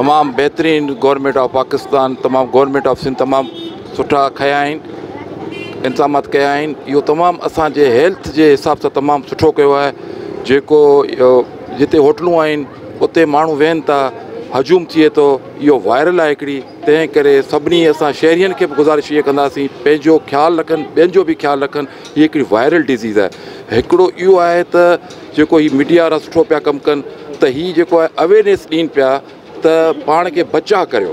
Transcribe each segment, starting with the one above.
तमामु बहितरीनु government of Pakistan, तमामु गवर्नमेंट ऑफ सिंध तमामु सुठा खया आहिनि, इंतज़ामात कया आहिनि। इहो तमामु असांजे हेल्थ जे हिसाब सां तमामु सुठो कयो आहे। जेको जिते होटलूं आहिनि उते माण्हू वेहनि था, हजूम थिए थो, इहो वायरल आहे हिकिड़ी। तंहिं करे सभिनी असां शहरियुनि खे बि गुज़ारिश इहे कंदासीं पंहिंजो ख़्यालु रखनि, ॿियनि जो बि ख़्यालु रखनि। हीअ हिकिड़ी वायरल डिज़ीज़ आहे। हिकिड़ो इहो आहे त जेको हीअ मीडिया वारा सुठो पिया कमु कनि त हीअ जेको आहे अवेयरनेस ॾियनि पिया त पाण खे बचाव करियो।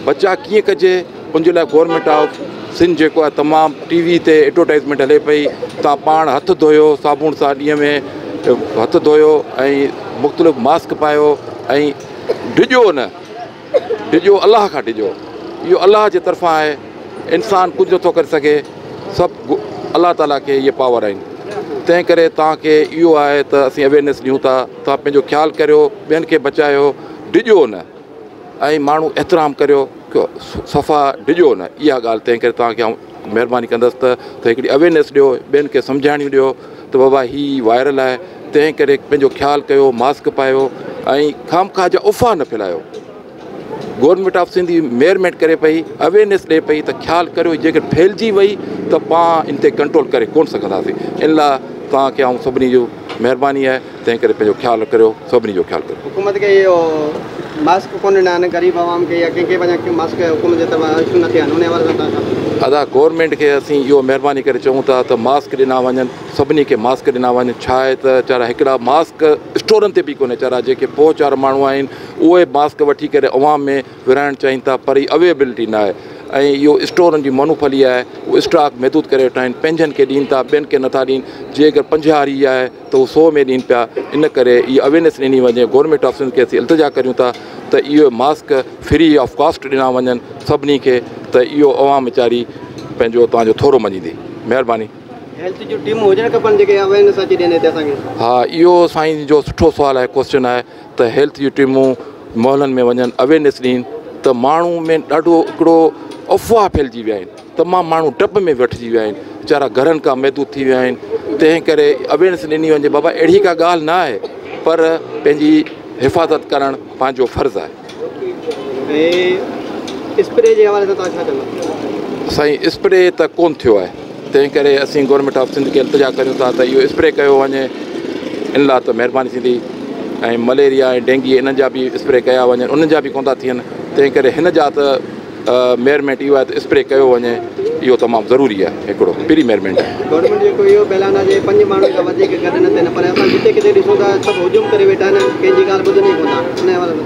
बचाव कीअं कजे उनजे लाइ गवर्नमेंट ऑफ सिंध जेको आहे तमामु टीवी ते एडवर्टाइज़मेंट हले पई, तव्हां पाण हथु धोयो साबुण सां, ॾींहं में हथु धोयो ऐं मुख़्तलिफ़ मास्क पायो ऐं डिॼो न, डिॼो अलाह खां डिॼो। इहो अलाह जे तरफ़ां आहे, इंसानु कुझु नथो करे सघे, सभु अलाह ताला खे इहे पावर आहिनि। तंहिं करे तव्हांखे इहो आहे त असीं अवेयरनेस ॾियूं था, तव्हां पंहिंजो ख़्यालु करियो, ॿियनि खे बचायो, डिॼो न ऐं माण्हू एतिराम करियो, सफ़ा डिॼो न, इहा ॻाल्हि। तंहिं करे तव्हांखे आउं महिरबानी कंदुसि त हिकिड़ी अवेयरनेस ॾियो, ॿियनि खे सम्झाइणी ॾियो त बाबा हीअ वायरल आहे। तंहिं करे पंहिंजो ख़्यालु कयो, मास्क पायो ऐं खामखा जा उफ़ा न फैलायो। गवर्नमेंट ऑफ सिंध मेयरमेंट करे पई, अवेयरनेस ॾिए पई त ख़्यालु करियो, जेकर फैलिजी वई त पाण इन ते कंट्रोल करे कोन सघंदासीं। इन लाइ तव्हांखे आउं सभिनी जो महिरबानी आहे। तंहिं करे पंहिंजो ख़्यालु करियो, सभिनी जो ख़्यालु करियो। हुकूमत खे इहो मास्क कोन ॾिना आहिनि ग़रीब आवाम खे या कंहिंखे वञा मास्क हुकूमत जे तरफ़ां इशू न थिया आहिनि, उन वारे अदा गवर्नमेंट खे असीं इहो महिरबानी करे चऊं था त मास्क ॾिना वञनि, सभिनी खे मास्क ॾिना वञनि। छा आहे त वीचारा हिकिड़ा मास्क स्टोरनि ते बि कोन्हे, वीचारा जेके पोच वारा माण्हू आहिनि उहे मास्क वठी करे अवाम में विराइणु चाहिनि था, पर अवेलेबिलिटी न आहे। ऐं इहो स्टोरनि जी मोनोफली आहे, उहो स्टॉक महदूद करे वेठा आहिनि, पंहिंजनि खे ॾियनि था, ॿियनि खे नथा ॾियनि। जे अगरि 50 वारी आहे त उहो 100 में ॾियनि पिया। इन करे इहा अवेयरनेस ॾिनी वञे। गवर्नमेंट ऑफ सिंध खे असीं इल्तिजा करियूं था त इहो मास्क फ्री ऑफ कॉस्ट ॾिना वञनि सभिनी खे, त इहो अवाम वीचारी पंहिंजो तव्हांजो थोरो मञींदी। महिरबानी। हेल्थ जूं टीमूं हुजणु खपनि जेके अवेयरनेस अची ॾियनि हिते असांखे। हा, इहो साईं जो सुठो सुवालु आहे, क्वेश्चन आहे त हेल्थ जूं टीमूं मोहल्लनि में वञनि, अवेयरनेस ॾियनि त माण्हू में ॾाढो हिकिड़ो अफ़वाह फैलिजी विया आहिनि। तमामु माण्हू डप में वठिजी विया आहिनि, वीचारा घरनि खां महदूद थी विया आहिनि। तंहिं करे अवेयरनेस ॾिनी वञे बाबा अहिड़ी का ॻाल्हि न आहे, पर पंहिंजी हिफ़ाज़त करणु पंहिंजो फ़र्ज़ु आहे। स्प्रे जे हवाले सां तव्हां छा चवंदा? साईं स्प्रे त कोन थियो आहे, तंहिं करे असीं गवर्नमेंट ऑफ सिंध खे इल्तिजा करियूं था त इहो स्प्रे कयो वञे। इन लाइ त महिरबानी थींदी। ऐं मलेरिया ऐं डेंगी इन्हनि जा बि स्प्रे कया वञनि, उन्हनि जा बि कोन था थियनि। तंहिं करे हिन जा त मेयरमेंट इहो आहे त स्प्रे कयो वञे, इहो तमामु ज़रूरी आहे, हिकिड़ो पहिरीं मेयरमेंट आहे। गवर्नमेंट जेको इहो ऐलान आहे 5 माण्हुनि खां वधीक गॾु न थियनि, पर असां जिते किथे ॾिसूं था सभु हुजूम करे वेठा आहिनि, कंहिंजी ॻाल्हि ॿुधनि ई कोन था।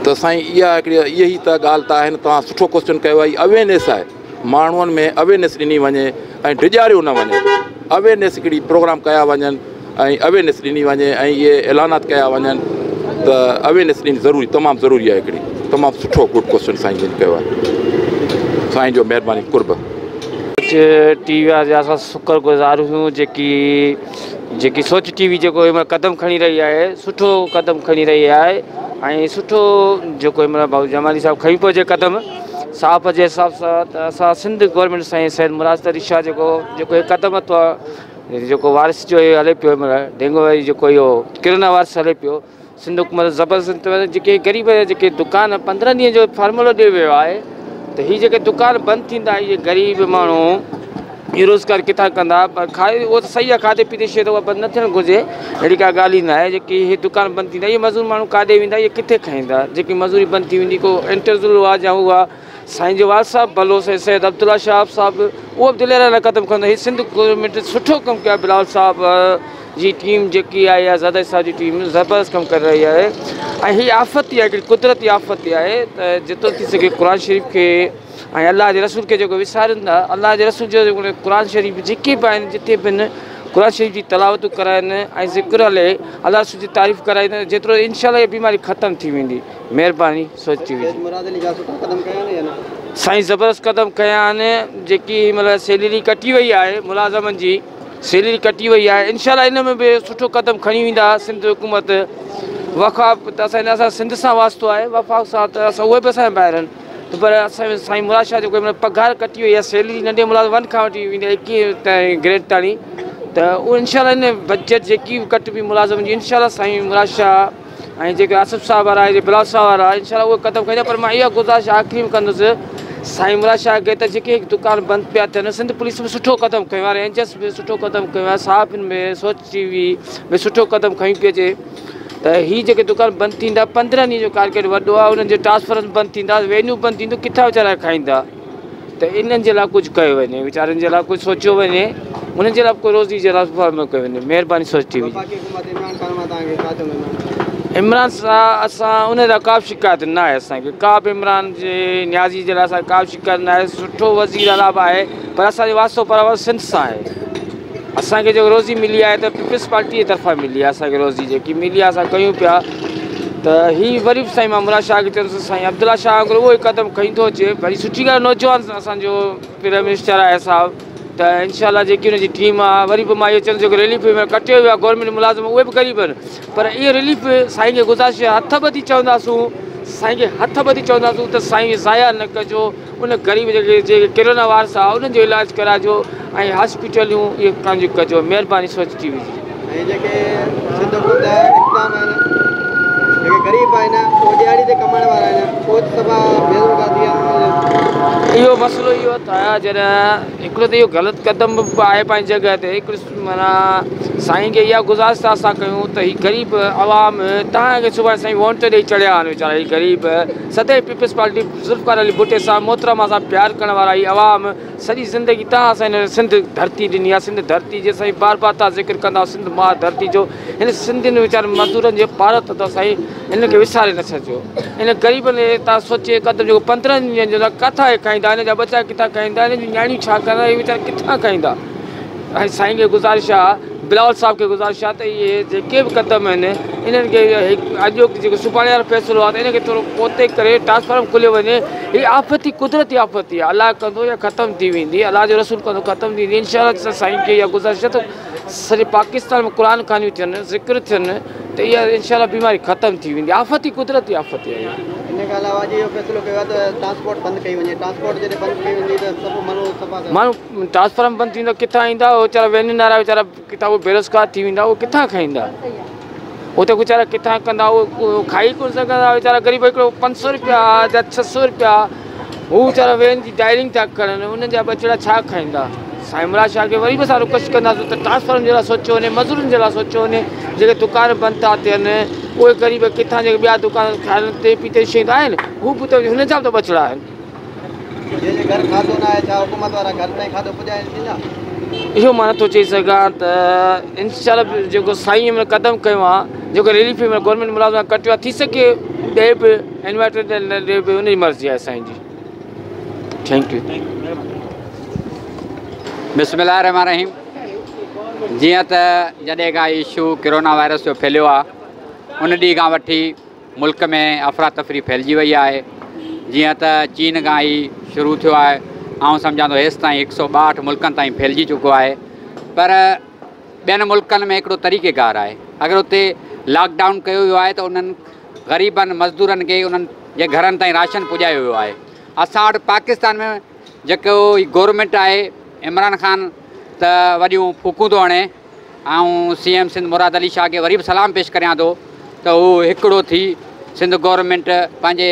त साईं इहा हिकिड़ी इहा ई त ॻाल्हि त आहे न। तव्हां सुठो क्वेश्चन कयो आहे। अवेयरनेस आहे, माण्हुनि में अवेयरनेस ॾिनी वञे ऐं डिॼारियो न वञे। अवेयरनेस हिकिड़ी प्रोग्राम कया वञनि ऐं अवेयरनेस ॾिनी वञे ऐं इहे ऐलानात कया वञनि त अवेयरनेस ॾियणी ज़रूरी, तमामु ज़रूरी आहे। हिकिड़ी तमामु सुठो गुड क्वेश्चन साईं जिन कयो आहे। साईं जो महिरबानी कुर्ब। टीवी वारे असां शुक्रगुज़ार आहियूं जेकी सोच टीवी जेको हिन महिल क़दम खणी रही आहे, सुठो क़दम खणी रही आहे। ऐं सुठो जेको हिन महिल भाऊ जमाली साहिबु खणी पियो जे क़दम साफ़ जे हिसाब सां, त असां सिंध गवर्नमेंट साईं सैद मुराद अली शाह जेको क़दम अथव, जेको वारिस जो हले पियो हिन महिल डेंगू वारी जेको इहो किरना वारिस हले पियो, सिंध हुकूमत ज़बरदस्त। जेके ग़रीब जेके दुकान 15 ॾींहं जो फार्मूलो ॾियो वियो आहे त हीअ जेके दुकान बंदि थींदा, इहे ग़रीब माण्हू इहो रोज़गार किथां कंदा? पर खाए उहो त सही आहे, खाधे पीते शइ त उहा बंदि न थियणु घुरिजे, अहिड़ी का ॻाल्हि ई न आहे। जेकी हीअ दुकान बंदि थींदा, इहे मज़दूर माण्हू काॾे वेंदा, इहे किथे खाईंदा? जेकी मज़दूरी बंदि थी वेंदी, को इंटरज़ुल हुआ या हुआ साईं जो वाल साहिबु भलो सैद अब्दुल्ला शाह साहिबु, उहो बि दिलेर न क़दम खणंदो। हीअ सिंध गवर्नमेंट सुठो कमु कयो आहे। बिलाल साहिबु जी टीम जेकी आहे या ज़ादा साहिब जी टीम ज़बरदस्त कमु करे रही आहे। ऐं हीअ आफ़त ई आहे, हिकिड़ी कुदरती आफ़त ई आहे त जेतिरो थी सघे क़ुर शरीफ़ खे ऐं अलाह जे रसूल खे जेको विसारनि था, अलाह जे रसूल जो क़ुर शरीफ़ जेके बि आहिनि, जिते बि आहिनि क़ुर शरीफ़ जी तलावतूं कराइनि ऐं ज़िक्र हले, अलाह रसूल जी तारीफ़ कराइनि, जेतिरो इनशाला इहा बीमारी ख़तमु थी वेंदी। महिरबानी सोची साईं ज़बरदस्त क़दम कया आहिनि। जेकी मतिलबु सैलरी कटी वई आहे मुलाज़मनि जी, सैलरी कटी वई आहे, इनशाला इन में बि सुठो क़दम खणी वेंदा सिंध हुकूमत। वफ़ाक़ त असां सिंध सां वास्तो आहे, वफ़ाक़ सां त असां उहे बि असांजे ॿाहिरि आहिनि, पर असांजे साईं मुराद शाह जेको पघार कटी वई आहे, सैलरी नंढे मुलाज़ 1 खां वठी वेंदी आहे 21 ताईं ग्रेड ताईं, त उहो इनशाला इन बजट जेकी बि कट बि मुलाज़िम जी इनशाला साईं मुराद शाह ऐं जेके आसिफ साहब वारा जे बिलास साहब वारा इंशाल्लाह उहे क़दम खणंदा। पर मां इहा गुज़ारिश आख़िरी में कंदुसि साईं मुराद शाह खे त जेके दुकान बंदि पिया थियनि, सिंध पुलिस में सुठो क़दम खयो आहे, रेंजर्स में सुठो क़दम खयो आहे, साहिबनि में सोच टीवी में सुठो क़दम खयूं पई अचे त हीअ जेके दुकान बंदि थींदा 15 ॾींहं जो टारगेट वॾो आहे, उन्हनि जे ट्रांसफर बंदि थींदा, वेन्यू बंदि थींदो, किथां वीचारा खाईंदा। त इन्हनि जे लाइ कुझु कयो वञे, वीचारनि जे लाइ कुझु सोचियो वञे, उन्हनि जे लाइ कोई रोज़ी जे लाइ कयो वञे। महिरबानी सोच टीवी। इमरान सां असां उन लाइ का बि शिकायत न आहे, असांखे का बि इमरान जे न्याज़ी जे लाइ असांखे का बि शिकायत न आहे। सुठो वज़ीर अलाब आहे, पर असांजो वास्तो पर सिंध सां आहे। असांखे जेको रोज़ी मिली आहे त पीपल्स पार्टी जे तरफ़ां मिली आहे, असांखे रोज़ी जेकी मिली आहे असां कयूं पिया। त हीअ वरी बि साईं मां मुराद शाह खे चवंदुसि साईं अब्दुल्ला शाह वांगुरु उहो ई क़दम खणी थो अचे। वरी सुठी ॻाल्हि नौजवान असांजो प्राइम मिनिस्टर आहे साहिबु, त इनशाला जेकी हुनजी टीम आहे। वरी बि मां इहो चवंदुसि जेको रिलीफ में कटियो वियो आहे गवर्नमेंट मुलाज़िम उहे बि ग़रीब आहिनि, पर इहो रिलीफ साईं खे गुज़ारिश हथ ॿधी चवंदासूं, साईं खे हथ ॿधी चवंदासूं त साईं ज़ाया न कजो, उन ग़रीब जेके किरोना वारस आहे उन्हनि जो इलाजु कराइजो ऐं हॉस्पिटलियूं इहे कान कजो। महिरबानी सोच टीवी जी। ऐं जेके सिंध जेके ग़रीब आहिनि उहे ॾियारी ते कमाइण वारा आहिनि, उहे सभा बेरोज़गार थी विया। इहो मसइलो इहो आहे जॾहिं हिकिड़ो त इहो ग़लति क़दम बि आहे पंहिंजी जॻह ते। हिकिड़ो माना साईं खे इहा गुज़ारिश था असां कयूं त हीअ ग़रीब आवाम तव्हांखे सुभाणे साईं वोट ॾेई चढ़िया आहिनि वीचारा। हीअ ग़रीब सदैव पीपल्स पार्टी ज़ुल्फ़िकार अली भुट्टे सां मोहतरमा सां प्यारु करण वारा हीअ आवाम सॼी ज़िंदगी तव्हां असां हिन सिंध धरती ॾिनी आहे। सिंध धरती जे साईं बार बार तव्हां ज़िक्र कंदा सिंध मां धरती जो, हिन सिंधियुनि वीचारनि मज़दूरनि जे भारत त साईं हिन खे विसारे न छॾिजो। हिन ग़रीबनि तव्हां सोचे क़दम जेको 15 ॾींहंनि जो किथां खाईंदा, हिन जा बचा किथां खाईंदा, हिन जूं न्याणियूं छा कंदा, इहे वीचारा किथां खाईंदा। ऐं साईं खे गुज़ारिश आहे, बिलावल साहिब खे गुज़ारिश आहे त इहे जेके बि क़दम आहिनि इन्हनि खे अॼु जेको सुभाणे वारो फ़ैसिलो आहे त इनखे थोरो पोते करे ट्रांसफार्म खुलियो वञे। हीअ आफ़ती कुदरती आफ़ती आहे, अलाह कंदो या ख़तमु थी वेंदी, अलाह जो रसूल कंदो ख़तमु थी वेंदी। इंशाअल्लाह साईं खे इहा गुज़ारिश आहे त सॼे पाकिस्तान में क़ुरान खानियूं थियनि, ज़िक्र थियनि त इहा इंशाअल्लाह बीमारी ख़तमु थी वेंदी। आफ़ती कुदरती आफ़ती आहे। इन खां अलावा इहो फ़ैसिलो कयो आहे त ट्रांसपोर्ट बंदि कई वञे। ट्रांसपोर्ट जॾहिं बंदि कई वेंदी त सभु माण्हू ट्रांसफार्म बंदि थींदो, किथां ईंदा उहे वीचारा वेन्यूनि वारा वीचारा, किथां उहे बेरोज़गार थी वेंदा, उहे किथां खाईंदा, उते वीचारा किथां कंदा, उहे खाई कोन सघंदा वीचारा। ग़रीब हिकिड़ो 500 रुपया या 600 रुपया हू वीचारा वेन जी डायरिंग था करनि, उन्हनि जा बचड़ा छा खाईंदा। साईं मुराद शाह खे वरी बि असां रिक्वेस्ट कंदासीं त ट्रांसफार्म जे लाइ सोचियो वञे, मज़दूरनि जे लाइ सोचियो वञे। जेके दुकान बंदि था थियनि उहे ग़रीब किथां जेके ॿिया दुकान खाइण ते पीते शयूं आहिनि हू बि त हुन जा बि त बचड़ा आहिनि। जंहिंजे घर खाधो न आहे छा हुकूमत वारा घर ताईं खाधो पुॼाए ॾींदा? इहो मां नथो चई सघां त इंशाअल्लाह जेको साईं में क़दम कयो आहे, जेको रिलीफ में गवर्नमेंट मुलाज़िम कटियो आहे, थी सघे ॾे बि इन्वर्टर ॾे बि उनजी मर्ज़ी आहे साईं जी। Thank U. बिस्मिल्लाह रहमान रहीम। जीअं त जॾहिं खां इशू कोरोना वायरस जो फैलियो आहे उन ॾींहं खां वठी मुल्क में अफ़रा तफ़री फैलिजी वई आहे। जीअं त चीन खां ई शुरू थियो आहे, आउं सम्झां थो हेसि ताईं 162 मुल्कनि ताईं फैलिजी चुको आहे। पर ॿियनि मुल्कनि में हिकिड़ो तरीक़ेकार आहे, अगरि उते लॉकडाउन कयो वियो आहे त उन्हनि ग़रीबनि मज़दूरनि खे उन्हनि जे घरनि ताईं राशन पुॼायो वियो आहे। असां वटि पाकिस्तान में जेको गवर्नमेंट आहे इमरान ख़ान त वॾियूं फूकूं थो हणे। ऐं CM सिंध मुराद अली शाह खे वरी बि सलाम पेश करियां थो त हू हिकिड़ो थी सिंध गवर्नमेंट पंहिंजे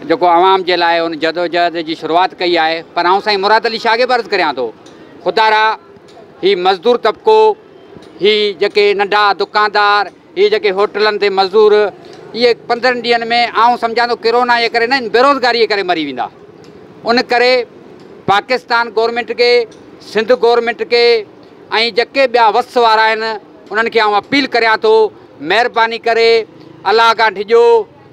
जेको आवाम जे लाइ उन जदोजहद जी शुरूआति कई आहे। पर आउं साईं मुराद अली शाह खे बि अर्ज़ु करियां थो, ख़ुदारा ही मज़दूर तबिको, ही जेके नंढा दुकानदार, ही जेके होटलनि ते मज़दूर, इहे 15 ॾींहंनि में आउं सम्झां थो कोरोना जे करे न बेरोज़गारी जे करे मरी वेंदा। उन करे पाकिस्तान गवर्नमेंट खे, सिंध गवर्नमेंट खे ऐं जेके ॿिया वस वारा आहिनि उन्हनि खे आउं अपील करियां थो, महिरबानी करे अलाह खां डिॼो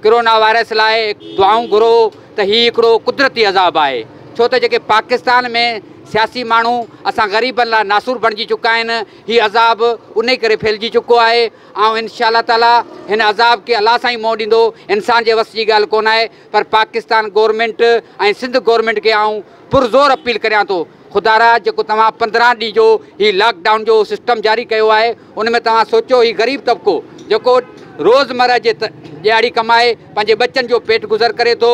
कोरोना वायरस लाइ दुआऊं घुरो त हीउ हिकिड़ो कुदरती अज़ाब आहे। छो त जेके पाकिस्तान में सियासी माण्हू असां ग़रीबनि लाइ नासूर बणिजी चुका आहिनि, हीउ अज़ाब उन करे फैलिजी चुको आहे। ऐं इनशा ताला हिन अज़ाब खे अलाह सां ई मोह ॾींदो, इंसान जे वस जी ॻाल्हि कोन आहे। पर पाकिस्तान गवर्नमेंट ऐं सिंध गवर्नमेंट खे आउं पुरज़ोर अपील करियां थो, ख़ुदारा जेको तव्हां 15 ॾींहं जो हीउ लॉकडाउन जो सिस्टम जारी कयो आहे उन में तव्हां सोचियो हीउ ग़रीब तबिको जेको रोज़मर्रा जे ॾियारी कमाए पंहिंजे बचनि जो पेट गुज़र करे थो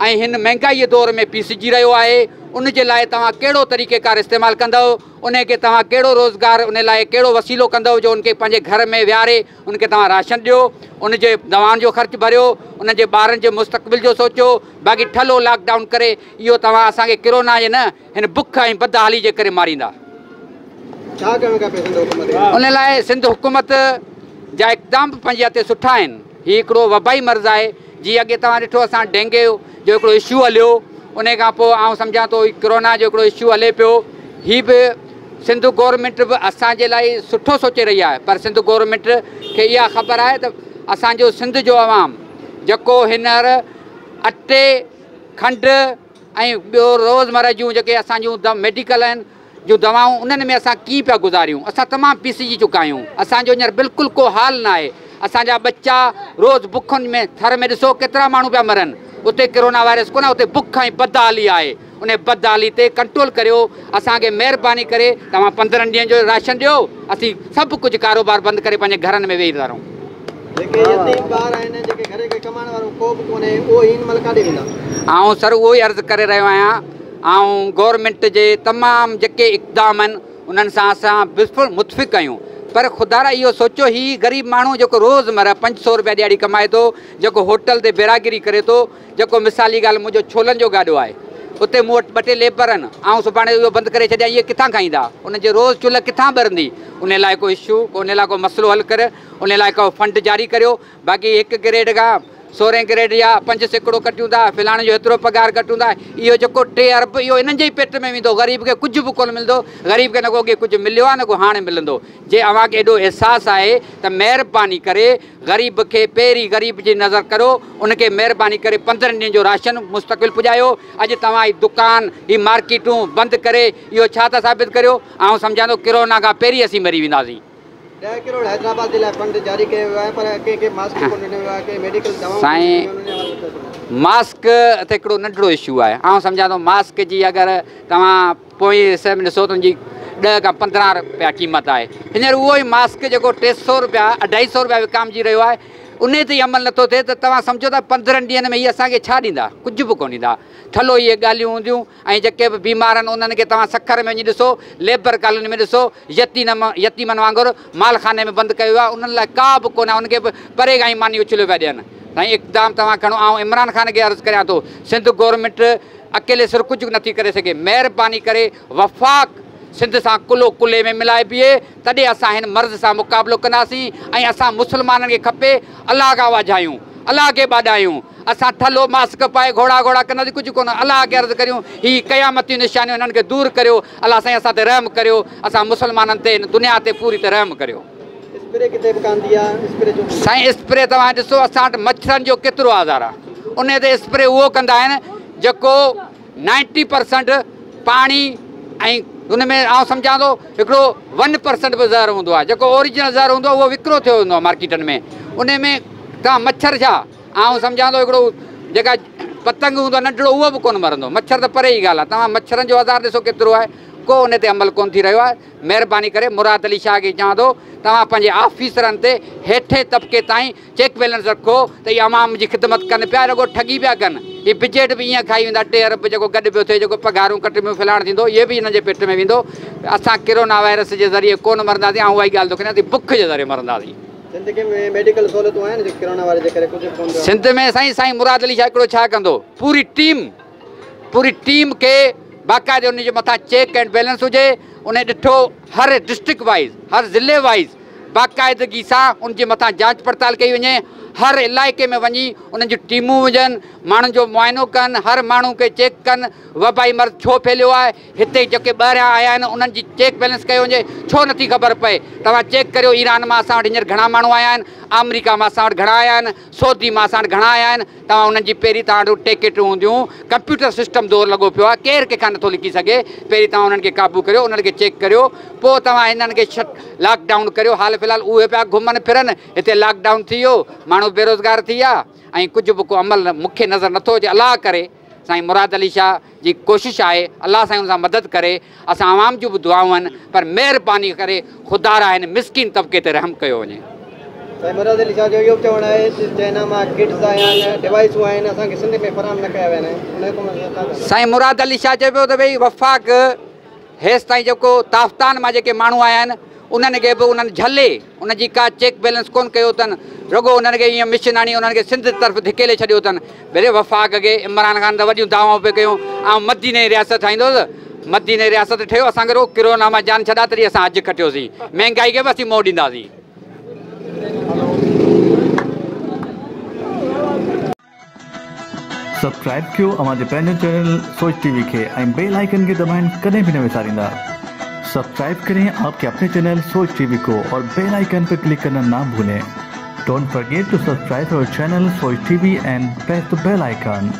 ऐं हिन महांगाईअ दौर में पीसिजी रहियो आहे, उन जे लाइ तव्हां कहिड़ो तरीक़ेकार इस्तेमालु कंदव, उन खे तव्हां कहिड़ो रोज़गार उन लाइ कहिड़ो वसीलो कंदव जो उनखे पंहिंजे घर में विहारे उनखे तव्हां राशन ॾियो, उन जे दवाउनि जो ख़र्चु भरियो, उन जे ॿारनि जे मुस्तक़बिल जो सोचियो। बाक़ी ठलो लॉकडाउन करे इहो तव्हां असांखे किरोना जे न हिन बुख ऐं बदहाली जे करे मारींदा। छा करणु खपे सिंध हुकूमत खे? उन लाइ सिंध हुकूमत जा इक़दाम पंहिंजे हथे सुठा आहिनि। हीउ हिकिड़ो वबाई मर्ज़ु आहे। जीअं अॻे तव्हां ॾिठो असां डेंगे जो हिकिड़ो इशू हलियो, उन खां पोइ आउं सम्झां थो किरोना जो हिकिड़ो इशू हले पियो। हीअ बि सिंध गवर्नमेंट बि असांजे लाइ सुठो सोचे रही आहे, पर सिंध गवर्नमेंट खे इहा ख़बर आहे त असांजो सिंध जो अवाम जेको हींअर अटे खंड ऐं ॿियो रोज़मर्रा जूं जेके असांजूं मेडिकल आहिनि जूं दवाऊं, उन्हनि में असां कीअं पिया गुज़ारियूं। असां तमामु पिसिजी चुका आहियूं। असांजो हींअर बिल्कुलु को हाल न आहे। असांजा बच्चा रोज़ बुखुनि में थर में ॾिसो केतिरा माण्हू पिया मरनि। उते कोरोना वायरस कोन्हे, उते बुख ऐं बदहाली आहे। उन बदहाली ते कंट्रोल करियो। असांखे महिरबानी करे तव्हां 15 ॾींहंनि जो राशन ॾियो। असीं सभु कुझु कारोबार बंदि करे पंहिंजे घरनि में वेही था रहूं। जेके यतीम ॿार आहिनि, जेके घर खे कमाइण वारो को बि कोन्हे, उहो हिन महिल काॾे वेंदा? आउं सर उहो ई अर्ज़ु करे रहियो आहियां। ऐं गवर्नमेंट जे तमामु जेके इक़दाम आहिनि उन्हनि सां असां बिल्कुलु मुतफ़िक़ आहियूं। पर ख़ुदा इहो सोचो, ही ग़रीब माण्हू जेको रोज़मर्रा 500 रुपया ॾियारी कमाए थो, जेको होटल ते बेरागिरी करे थो, जेको मिसाली ॻाल्हि मुंहिंजो छोलनि जो गाॾो आहे, उते मूं वटि 2 टे लेबर आहिनि। ऐं सुभाणे इहो बंदि करे छॾिया, इहे किथां खाईंदा? उनजे रोज़ चुल्ह किथां ॿरंदी? उन लाइ को इशू, उन लाइ को मसइलो हल करे, उन लाइ को फंड जारी करियो। बाक़ी 1 ग्रेड खां 16 ग्रेड या 5 सैकड़ो कटियूं था, फिलाणे जो एतिरो पघार कटियूं था, इहो जेको 3 अरब इहो इन्हनि जे ई पेट में वेंदो। ग़रीब खे कुझु बि कोन मिलंदो। ग़रीब खे न को अॻे कुझु मिलियो आहे, न को हाणे मिलंदो। जे अव्हांखे एॾो अहसासु आहे त महिरबानी करे ग़रीब खे पहिरीं ग़रीब जी नज़र करो। उनखे महिरबानी करे 15 ॾींहंनि जो राशन मुस्तक़बिल पुॼायो। अॼु तव्हां ही दुकान, ही मार्केटूं बंदि करे इहो छा था साबित करियो? आउं सम्झां थो किरोना खां पहिरीं असीं मरी वेंदासीं। 10 करोड़ हैदराबाद जे लाइ फंड जारी कयो वियो आहे, पर कंहिंखे मास्क कोन ॾिनो वियो आहे, कंहिं मेडिकल दवाऊं साईं मास्क त हिकिड़ो नंढिड़ो इशू आहे। आउं सम्झां थो मास्क जी अगरि तव्हां पोइ हिसे में ॾिसो त हुनजी 10 खां 15 रुपया क़ीमत आहे। हींअर उहो ई मास्क जेको 300 रुपया 250 रुपया विकामजी रहियो आहे, उन ते ई अमल नथो थिए त तव्हां सम्झो था 15 ॾींहंनि में इहे असांखे छा ॾींदा? कुझु बि कोन ॾींदा। ठलो इहे ॻाल्हियूं हूंदियूं। ऐं जेके बि बीमार आहिनि उन्हनि खे तव्हां सखर में वञी ॾिसो, लेबर कॉलोनी में ॾिसो, यतीमनि वांगुरु मालखाने में बंदि कयो आहे। उन्हनि लाइ का बि कोन्हे, उनखे बि परे खां ई मानी उछलियो पिया ॾियनि। साईं इक़दाम तव्हां खणो। ऐं इमरान ख़ान खे अर्ज़ु करियां थो, सिंध गवर्नमेंट अकेले सिर्फ़ु कुझु नथी करे सघे। महिरबानी करे वफ़ाक़ सिंध सां कुलो कुले में मिलाए बीहे, तॾहिं असां हिन मर्ज़ सां मुक़ाबिलो कंदासीं। ऐं असां मुस्लमाननि खे खपे अलाह खां वाझायूं, अलाह खे ॿाॾायूं। असां ठलो मास्क पाए घोड़ा घोड़ा कंदासीं, कुझु कोन। अलाह खे अर्ज़ु करियूं, हीअ क़यामती निशानियूं हिननि खे दूरि करियो। अलाह साईं असां ते रहम करियो, असां मुस्लमाननि ते हिन दुनिया ते पूरी तरह रहम करियो। स्प्रे किथे बि कान थी आहे? स्प्रे जो साईं स्प्रे तव्हां ॾिसो, असां वटि मच्छरनि जो केतिरो आज़ार आहे। उन ते स्प्रे उहो कंदा आहिनि जेको 90% पाणी ऐं उन में आउं सम्झां थो हिकिड़ो 1% बि ज़हर हूंदो आहे। जेको ओरिजिनल ज़हर हूंदो आहे उहो विकिरो थियो हूंदो आहे मार्केटनि में। उन में तव्हां मच्छर छा, आउं सम्झां थो हिकिड़ो जेका पतंग हूंदो आहे नंढिड़ो, उहो बि कोन मरंदो। मच्छर त परे ई ॻाल्हि आहे। तव्हां मच्छरनि जो आज़ार ॾिसो केतिरो आहे, को उन ते अमल कोन थी रहियो आहे। महिरबानी करे मुराद अली शाह खे चवां थो, तव्हां पंहिंजे ऑफिसरनि ते हेठे तबिके ताईं चेक बैलेंस रखो त इहे अवाम जी ख़िदमत कनि पिया, रुॻो ठगी पिया कनि। हीअ बजट बि ईअं खाई वेंदा, 2 अरब जेको गॾु पियो थिए, जेको पघारूं कटियूं फिलाण थींदो, इहे बि हिन जे पेट में वेंदो। असां किरोना वायरस जे ज़रिए कोन मरंदासीं। ऐं उहा ई ॻाल्हि थो कयां, बुख जे ज़रिए मरंदासीं। सिंध में मेडिकल सहूलियतूं आहिनि किरोना वारे जे करे कुझु कोन? सिंध में साईं मुराद अली शाह हिकिड़ो छा कंदो, पूरी टीम खे बाक़ाइदे उन जे मथां चेक एंड बैलेंस हुजे। उन ॾिठो हर डिस्ट्रिक्ट वाइज़, हर ज़िले वाइज़ बाक़ाइदगी सां उनजे मथां जांच पड़ताल कई वञे। हर इलाइक़े में वञी उन्हनि जूं टीमूं हुजनि, माण्हुनि जो मुआइनो कनि, हर माण्हू खे चेक कनि वबाई मर्ज़ छो फैलियो आहे। हिते जेके ॿाहिरियां आया आहिनि उन्हनि जी चेक बैलेंस कयो वञे। छो नथी ख़बर पए? तव्हां चेक करियो, ईरान मां असां वटि हींअर घणा माण्हू आया आहिनि, अमेरिका मां असां वटि घणा आया आहिनि, सऊदी मां असां वटि घणा आया आहिनि। तव्हां उन्हनि जी पहिरीं तव्हां वटि टिकेटूं हूंदियूं, कंप्यूटर सिस्टम दौर लॻो पियो आहे, केरु कंहिंखां नथो लिखी सघे। पहिरीं तव्हां उन्हनि खे क़ाबू करियो, उन्हनि खे चेक करियो, पोइ तव्हां हिननि खे लॉकडाउन करियो। हाल फ़िलहालु उहे पिया घुमनि फिरनि, हिते लॉकडाउन थी वियो, माण्हू बेरोज़गार थी विया ऐं कुझु बि को अमल मूंखे नज़र नथो अचे। अलाह करे साईं मुराद अली शाह जी कोशिशि आहे, अलाह साईं हुन सां मदद करे। असां आवाम जूं बि दुआऊं आहिनि, पर महिरबानी करे ख़ुदा हिन मिसकिन तबिके ते रहम कयो वञे। साईं मुराद अली शाह जो इहो चवणु आहे चइना मां किट्स आहिनि डिवाइसूं आहिनि असांखे सिंध में फराहम न कया विया आहिनि। साईं मुराद अली शाह चए पियो त भई वफ़ाक़ हेसि ताईं जेको ताफ़्तान मां जेके माण्हू आया आहिनि उन्हनि खे बि उन्हनि झले उनजी का चेक बैलेंस कोन कयो अथनि, रुॻो उन्हनि खे ईअं मिशन आणी उन्हनि खे सिंध तरफ़ धिकेले छॾियो अथनि। भले वफ़ाक़ खे इमरान ख़ान त वॾियूं दावाऊं पिए कयूं ऐं मदीने रियासत ठाहींदुसि, मदीने रियासत ठहियो असांखे रुॻो किरोना मां जान छॾा तरी असां अॼु खटियोसीं, महांगाई खे बि असीं मोड़ ॾींदासीं। सब्सक्राइब कयो हमारे पंहिंजो चैनल सोच टीवी के बेल आइकन के दबाएं कदें भी न विसारींदा। सब्सक्राइब करें आपके अपने चैनल सोच टीवी को और बेल आइकन पर क्लिक करना ना भूलें। Don't forget to subscribe our channel Soch TV and press the bell icon.